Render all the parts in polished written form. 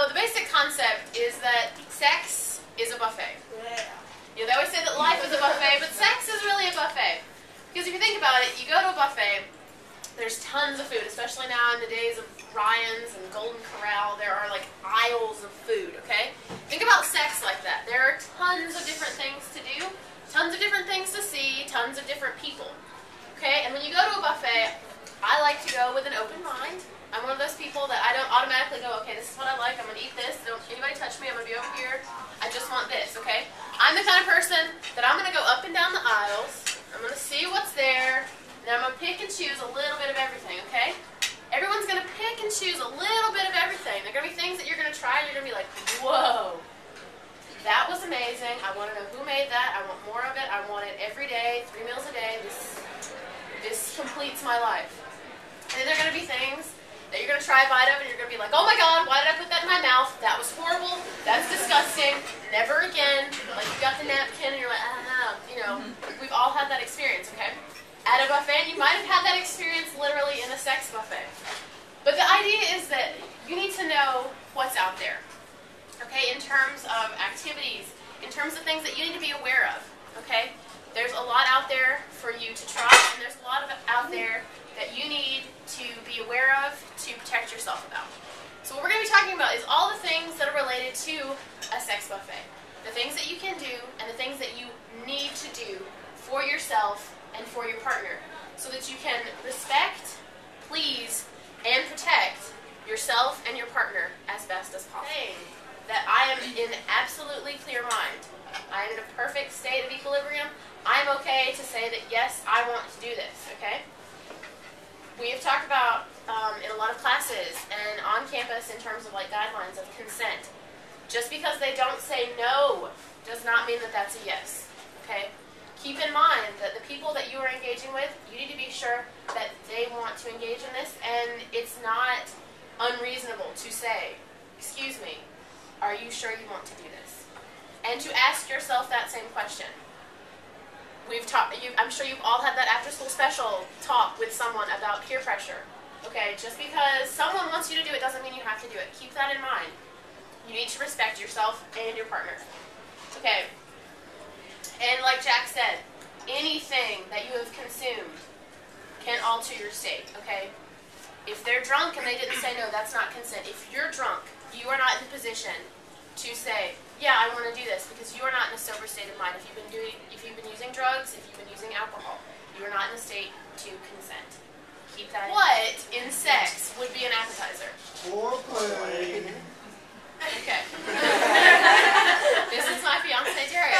the basic concept is that sex is a buffet. Yeah. You know, they always say that life is a buffet, but sex is really a buffet. Because if you think about it, you go to a buffet, there's tons of food, especially now in the days of Ryan's and Golden Corral, there are like aisles of food, okay? Think about sex like that. There are tons of different things to do, tons of different things to see, tons of different people, okay? And when you go to a buffet, I like to go with an open mind. I'm one of those people that I don't automatically go, okay, this is what I like, I'm going to eat this, don't anybody touch me, I'm going to be over here, I just want this, okay? I'm the kind of person that I'm going to go up and down the aisles, I'm going to see what's there, and I'm going to pick and choose a little bit of everything, okay? Everyone's going to pick and choose a little bit of everything. There are going to be things that you're going to try and you're going to be like, whoa, that was amazing, I want to know who made that, I want more of it, I want it every day, 3 meals a day, this completes my life. And then there are going to be things that you're going to try a bite of and you're going to be like, oh my god, why did I put that in my mouth? That was horrible. That's disgusting. Never again. Like you got the napkin and you're like, you know, we've all had that experience, okay? At a buffet, you might have had that experience literally in a sex buffet. But the idea is that you need to know what's out there, okay, in terms of activities, in terms of things that you need to be aware of, okay? There's a lot out there for you to try, and there's a lot of out there that you need to be aware of to protect yourself about. So what we're going to be talking about is all the things that are related to a sex buffet. The things that you can do and the things that you need to do for yourself and for your partner so that you can respect, please, and protect yourself and your partner as best as possible. Saying that I am in absolutely clear mind. I am in a perfect state of equilibrium. I'm okay to say that yes, I want to do this, okay? We have talked about in a lot of classes and on campus in terms of like guidelines of consent. Just because they don't say no does not mean that that's a yes, okay? Keep in mind that the people that you are engaging with, you need to be sure that they want to engage in this, and it's not unreasonable to say, excuse me, are you sure you want to do this? And to ask yourself that same question. I'm sure you've all had that after-school special talk with someone about peer pressure. Okay, just because someone wants you to do it doesn't mean you have to do it. Keep that in mind. You need to respect yourself and your partner. Okay, and like Jack said, anything that you have consumed can alter your state, okay? If they're drunk and they didn't say no, that's not consent. If you're drunk, you are not in a position to say, yeah, I want to do this, because you are not in a sober state of mind. If you've been using drugs, if you've been using alcohol, you are not in a state to consent. Keep that in mind. What in sex would be an appetizer? Foreplay. Okay. This is my fiance, Jerry.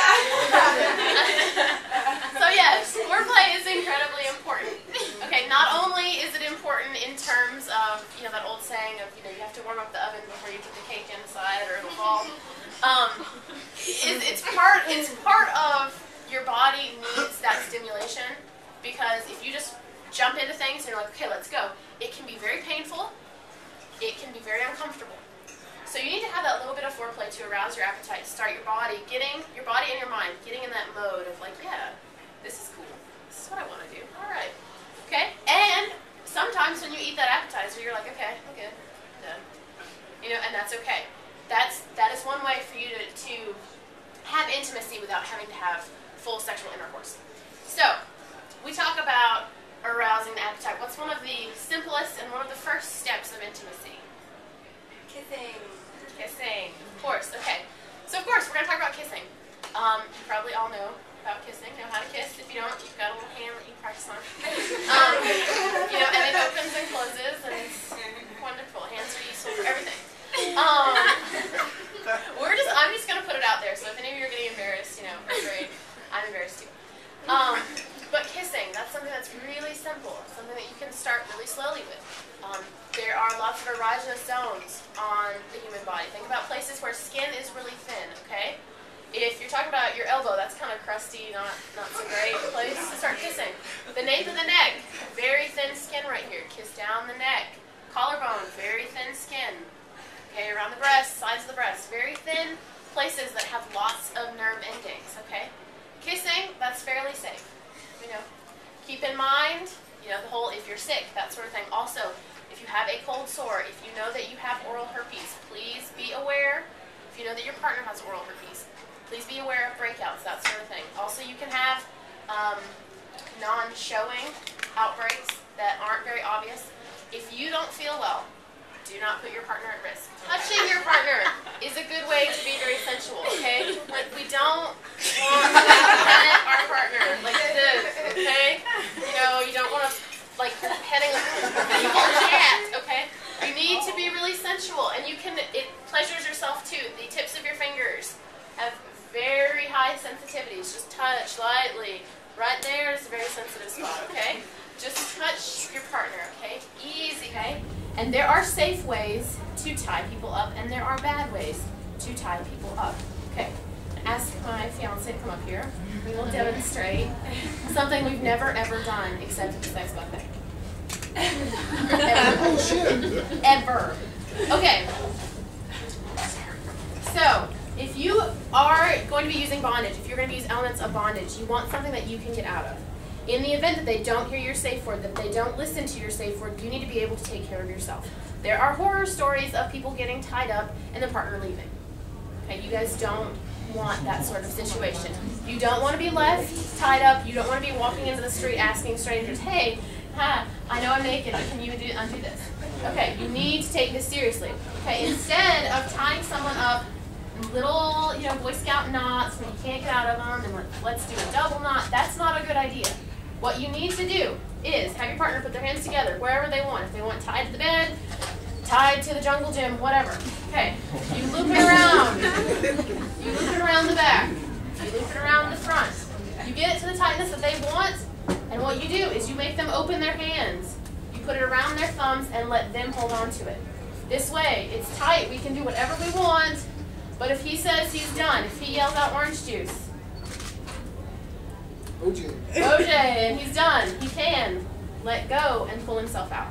So yes, foreplay is incredibly important. Okay, not only is it important in terms of, you know, that old saying of, you know, you have to warm up the oven before you put the cake inside or it'll fall. It's part of your body needs that stimulation, because if you just jump into things and you're like, okay, let's go, it can be very painful, it can be very uncomfortable. So you need to have that little bit of foreplay to arouse your appetite, start your body and your mind getting in that mode of like, yeah, this is cool, this is what I want to do, alright, okay? And sometimes when you eat that appetizer, you're like, okay, I'm good, I'm done. You know, and that's okay. That is one way for you to have intimacy without having to have full sexual intercourse. So, we talk about arousing the appetite. What's one of the simplest and one of the first steps of intimacy? Kissing. Kissing, of course, okay. So of course, we're going to talk about kissing. You probably all know about kissing, know how to kiss. If you don't, you've got a little hand that you practice on. You know, and it opens and closes, and it's wonderful. Hands are useful for everything. I'm just going to put it out there, so if any of you are getting embarrassed, you know, first grade, I'm embarrassed too. But kissing, that's something that's really simple. It's something that you can start really slowly with. There are lots of erogenous zones on the human body. Think about places where skin is really thin, okay? If you're talking about your elbow, that's kind of crusty, not so great place to start kissing. The nape of the neck, very thin skin right here. Kiss down the neck. Collarbone, very thin skin. Okay, around the breast, sides of the breast, very thin places that have lots of nerve endings, okay? Kissing, that's fairly safe. You know, keep in mind, you know, the whole if you're sick, that sort of thing. Also, if if you have a cold sore, if you know that you have oral herpes, please be aware. If you know that your partner has oral herpes, please be aware of breakouts, that sort of thing. Also, you can have non-showing outbreaks that aren't very obvious. If you don't feel well, do not put your partner at risk. Touching your partner is a good way to be very sensual, okay? Like, we don't want to pet our partner like this, okay? You know, you don't want to, like, petting a evil cat, okay? You need to be really sensual, and you can, it pleasures yourself too. The tips of your fingers have very high sensitivities. Just touch lightly. Right there is a very sensitive spot, okay? Just touch your partner, okay? Easy, okay? And there are safe ways to tie people up, and there are bad ways to tie people up. Okay, ask my fiance to come up here. We will demonstrate something we've never ever done except at the sex buffet. Ever. Ever. Okay. So, if you are going to be using bondage, if you're going to use elements of bondage, you want something that you can get out of. In the event that they don't hear your safe word, that they don't listen to your safe word, you need to be able to take care of yourself. There are horror stories of people getting tied up and the partner leaving. Okay, you guys don't want that sort of situation. You don't want to be left tied up. You don't want to be walking into the street asking strangers, hey, I know I'm naked, but can you undo this? Okay, you need to take this seriously. Okay, instead of tying someone up in little, Boy Scout knots when you can't get out of them, and let's do a double knot, that's not a good idea. What you need to do is have your partner put their hands together wherever they want. If they want tied to the bed, tied to the jungle gym, whatever. Okay, you loop it around. You loop it around the back. You loop it around the front. You get it to the tightness that they want, and what you do is you make them open their hands. You put it around their thumbs and let them hold on to it. This way, it's tight. We can do whatever we want, but if he says he's done, if he yells out orange juice, OJ, and he's done, he can let go and pull himself out.